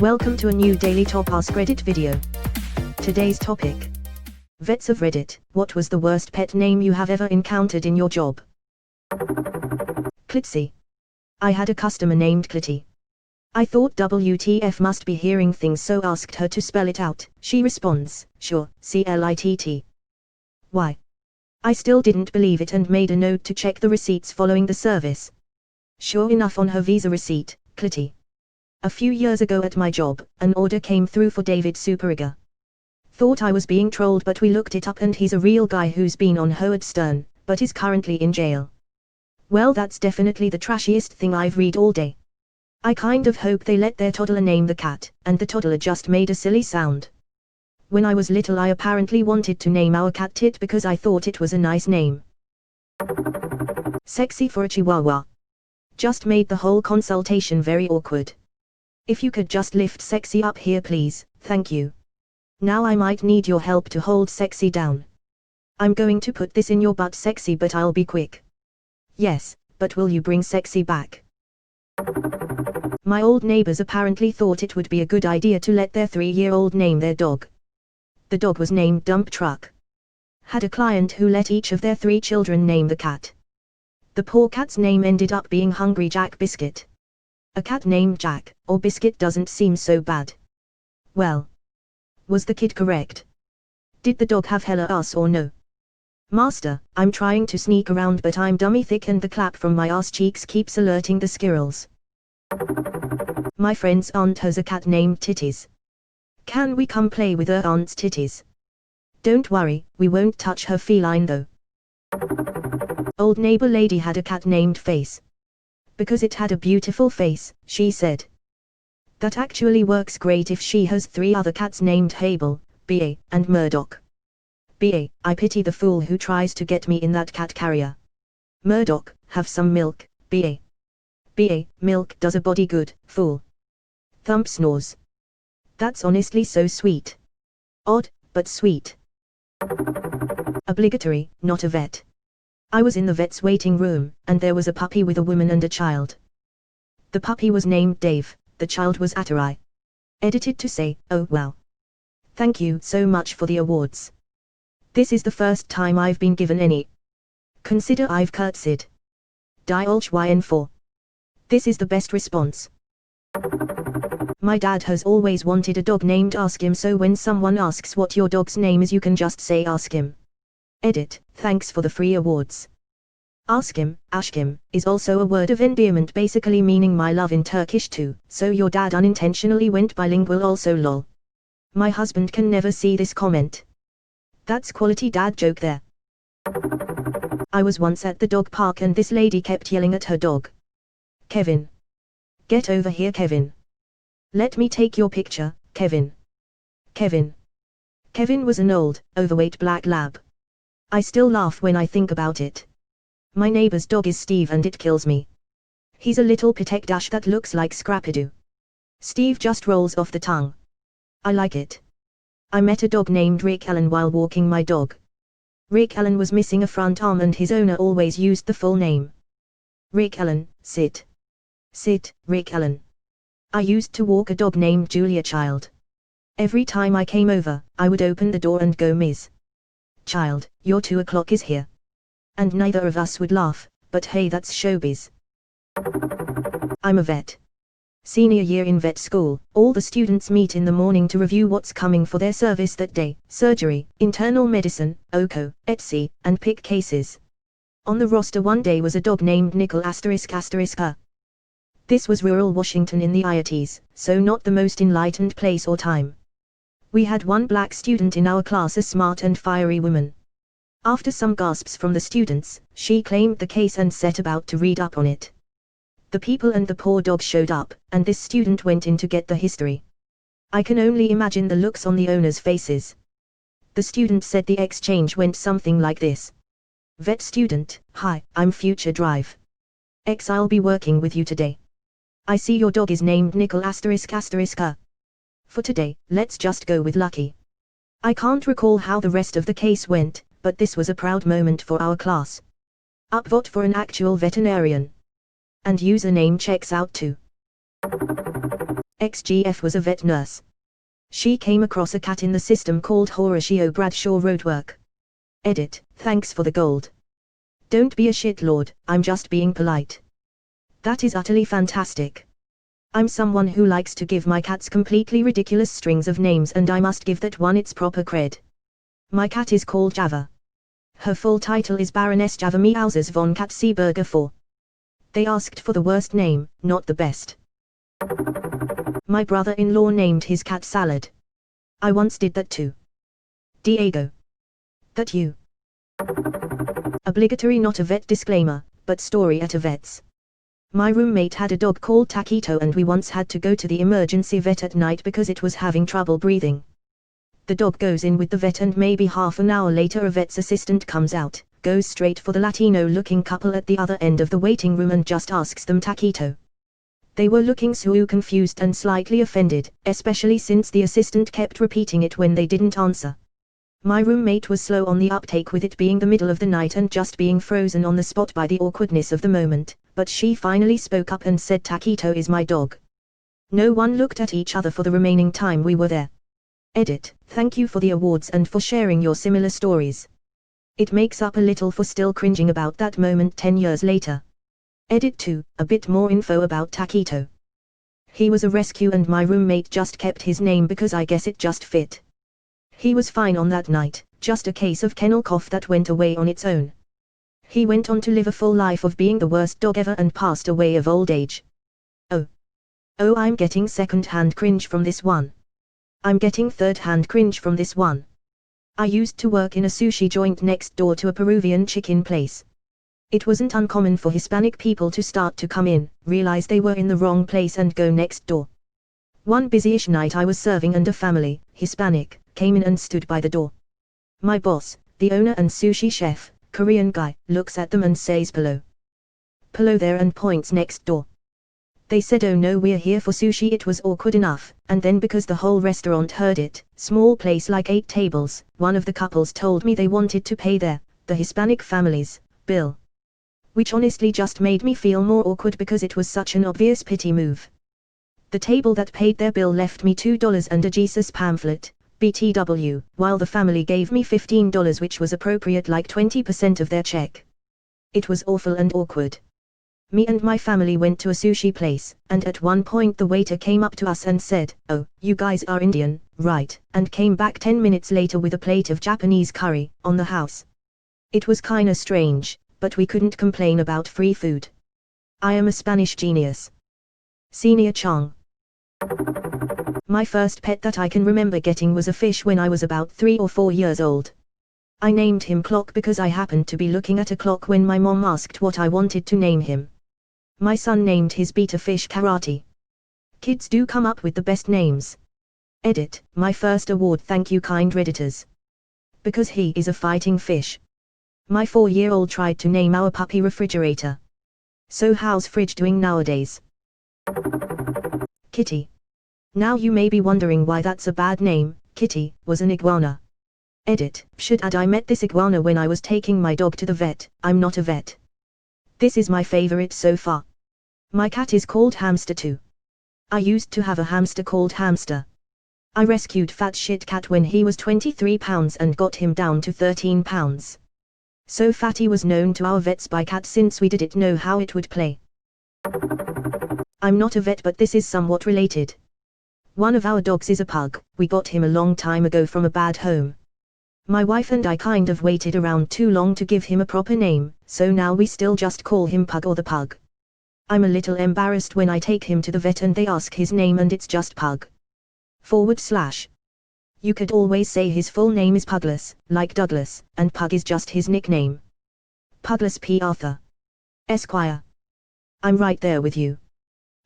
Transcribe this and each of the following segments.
Welcome to a new daily top Askreddit video. Today's topic. Vets of Reddit, what was the worst pet name you have ever encountered in your job? Clitsy. I had a customer named Clitty. I thought WTF must be hearing things, so asked her to spell it out. She responds, sure, CLITT. Why? I still didn't believe it and made a note to check the receipts following the service. Sure enough, on her visa receipt, Clitty. A few years ago at my job, an order came through for David Superiga. Thought I was being trolled, but we looked it up and he's a real guy who's been on Howard Stern, but is currently in jail. Well, that's definitely the trashiest thing I've read all day. I kind of hope they let their toddler name the cat, and the toddler just made a silly sound. When I was little, I apparently wanted to name our cat Tit because I thought it was a nice name. Sexy for a Chihuahua. Just made the whole consultation very awkward. If you could just lift Sexy up here, please, thank you. Now I might need your help to hold Sexy down. I'm going to put this in your butt, Sexy, but I'll be quick. Yes, but will you bring Sexy back? My old neighbors apparently thought it would be a good idea to let their 3-year-old name their dog. The dog was named Dump Truck. Had a client who let each of their 3 children name the cat. The poor cat's name ended up being Hungry Jack Biscuit. A cat named Jack, or Biscuit, doesn't seem so bad. Well. Was the kid correct? Did the dog have hella ass or no? Master, I'm trying to sneak around, but I'm dummy thick and the clap from my ass cheeks keeps alerting the squirrels. My friend's aunt has a cat named Titties. Can we come play with her aunt's titties? Don't worry, we won't touch her feline though. Old neighbor lady had a cat named Face. Because it had a beautiful face, she said. That actually works great if she has 3 other cats named Habel, B.A., and Murdoch. B.A., I pity the fool who tries to get me in that cat carrier. Murdoch, have some milk, B.A. B.A., milk does a body good, fool. Thump snores. That's honestly so sweet. Odd, but sweet. Obligatory, not a vet. I was in the vet's waiting room, and there was a puppy with a woman and a child. The puppy was named Dave, the child was Atarai. Edited to say, oh wow. Thank you so much for the awards. This is the first time I've been given any. Consider I've curtsied. Diolch YN4. This is the best response. My dad has always wanted a dog named Ask Him, so when someone asks what your dog's name is, you can just say Ask Him. Edit, thanks for the free awards. Ask him, Ashkim, is also a word of endearment, basically meaning my love in Turkish too, so your dad unintentionally went bilingual also, lol. My husband can never see this comment. That's quality dad joke there. I was once at the dog park and this lady kept yelling at her dog. Kevin. Get over here, Kevin. Let me take your picture, Kevin. Kevin. Kevin was an old, overweight black lab. I still laugh when I think about it. My neighbor's dog is Steve and it kills me. He's a little pitek dash that looks like Scrappy-Doo. Steve just rolls off the tongue. I like it. I met a dog named Rick Allen while walking my dog. Rick Allen was missing a front arm and his owner always used the full name. Rick Allen, sit. Sit, Rick Allen. I used to walk a dog named Julia Child. Every time I came over, I would open the door and go, Ms. Child, your 2 o'clock is here. And neither of us would laugh, but hey, that's showbiz. I'm a vet. Senior year in vet school, all the students meet in the morning to review what's coming for their service that day: surgery, internal medicine, OCO, etc., and pick cases. On the roster one day was a dog named Nickel ***. This was rural Washington in the IITs, so not the most enlightened place or time. We had one black student in our class, a smart and fiery woman. After some gasps from the students, she claimed the case and set about to read up on it. The people and the poor dog showed up, and this student went in to get the history. I can only imagine the looks on the owners' faces. The student said the exchange went something like this. Vet student, hi, I'm Future Drive. X, I'll be working with you today. I see your dog is named Nickel ***. For today, let's just go with Lucky. I can't recall how the rest of the case went, but this was a proud moment for our class. Upvote for an actual veterinarian. And username checks out too. XGF was a vet nurse. She came across a cat in the system called Horatio Bradshaw Roadwork. Edit, thanks for the gold. Don't be a shitlord, I'm just being polite. That is utterly fantastic. I'm someone who likes to give my cats completely ridiculous strings of names, and I must give that one its proper cred. My cat is called Java. Her full title is Baroness Java Meowses von Katzenberger IV. They asked for the worst name, not the best. My brother-in-law named his cat Salad. I once did that too. Diego. That you. Obligatory not a vet disclaimer, but story at a vet's. My roommate had a dog called Taquito, and we once had to go to the emergency vet at night because it was having trouble breathing. The dog goes in with the vet, and maybe half an hour later a vet's assistant comes out, goes straight for the Latino-looking couple at the other end of the waiting room and just asks them Taquito. They were looking so confused and slightly offended, especially since the assistant kept repeating it when they didn't answer. My roommate was slow on the uptake, with it being the middle of the night and just being frozen on the spot by the awkwardness of the moment, but she finally spoke up and said Taquito is my dog. No one looked at each other for the remaining time we were there. Edit, thank you for the awards and for sharing your similar stories. It makes up a little for still cringing about that moment 10 years later. Edit 2, a bit more info about Taquito. He was a rescue and my roommate just kept his name because I guess it just fit. He was fine on that night, just a case of kennel cough that went away on its own. He went on to live a full life of being the worst dog ever and passed away of old age. Oh, I'm getting second-hand cringe from this one. I'm getting third-hand cringe from this one. I used to work in a sushi joint next door to a Peruvian chicken place. It wasn't uncommon for Hispanic people to start to come in, realize they were in the wrong place and go next door. One busy-ish night I was serving and a family, Hispanic, came in and stood by the door. My boss, the owner and sushi chef, Korean guy, looks at them and says "Hello. Hello there," and points next door. They said, "Oh no, we're here for sushi." It was awkward enough, and then because the whole restaurant heard it, small place like 8 tables, one of the couples told me they wanted to pay the Hispanic family's bill. Which honestly just made me feel more awkward because it was such an obvious pity move. The table that paid their bill left me $2 and a Jesus pamphlet, BTW, while the family gave me $15, which was appropriate, like 20% of their check. It was awful and awkward. Me and my family went to a sushi place, and at one point the waiter came up to us and said, "Oh, you guys are Indian, right?" and came back 10 minutes later with a plate of Japanese curry, on the house. It was kinda strange, but we couldn't complain about free food. I am a Spanish genius. Senior Chang. My first pet that I can remember getting was a fish when I was about 3 or 4 years old. I named him Clock because I happened to be looking at a clock when my mom asked what I wanted to name him. My son named his beta fish Karate. Kids do come up with the best names. Edit, my first award, thank you kind Redditors. Because he is a fighting fish. My 4-year-old tried to name our puppy Refrigerator. So how's Fridge doing nowadays? Kitty. Now you may be wondering why that's a bad name. Kitty was an iguana. Edit, should add I met this iguana when I was taking my dog to the vet. I'm not a vet. This is my favorite so far. My cat is called Hamster too. I used to have a hamster called Hamster. I rescued Fat Shit Cat when he was 23 pounds and got him down to 13 pounds. So Fatty was known to our vets by Cat since we didn't know how it would play. I'm not a vet, but this is somewhat related. One of our dogs is a pug. We got him a long time ago from a bad home. My wife and I kind of waited around too long to give him a proper name, so now we still just call him Pug or the Pug. I'm a little embarrassed when I take him to the vet and they ask his name and it's just Pug. / You could always say his full name is Puglas, like Douglas, and Pug is just his nickname. Puglas P. Arthur. Esquire. I'm right there with you.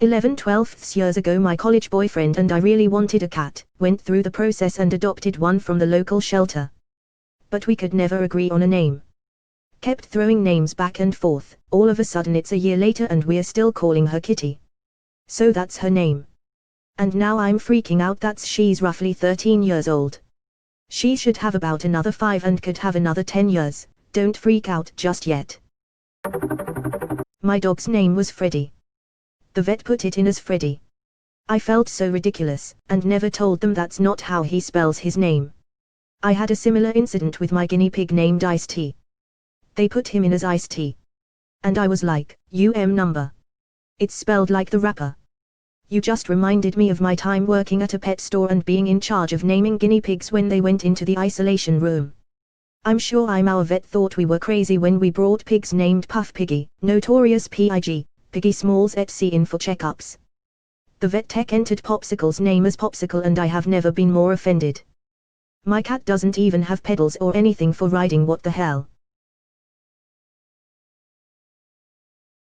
11-12 years ago my college boyfriend and I really wanted a cat, went through the process and adopted one from the local shelter. But we could never agree on a name. Kept throwing names back and forth, all of a sudden it's a year later and we're still calling her Kitty. So that's her name. And now I'm freaking out that she's roughly 13 years old. She should have about another 5 and could have another 10 years, don't freak out just yet. My dog's name was Freddy. The vet put it in as Freddy. I felt so ridiculous, and never told them that's not how he spells his name. I had a similar incident with my guinea pig named Ice-T. They put him in as Ice-T. And I was like, number. It's spelled like the rapper. You just reminded me of my time working at a pet store and being in charge of naming guinea pigs when they went into the isolation room. I'm sure our vet thought we were crazy when we brought pigs named Puff Piggy, Notorious Pig, Piggy Smalls etc. in for checkups. The vet tech entered Popsicle's name as Popsicle and I have never been more offended. My cat doesn't even have pedals or anything for riding, what the hell.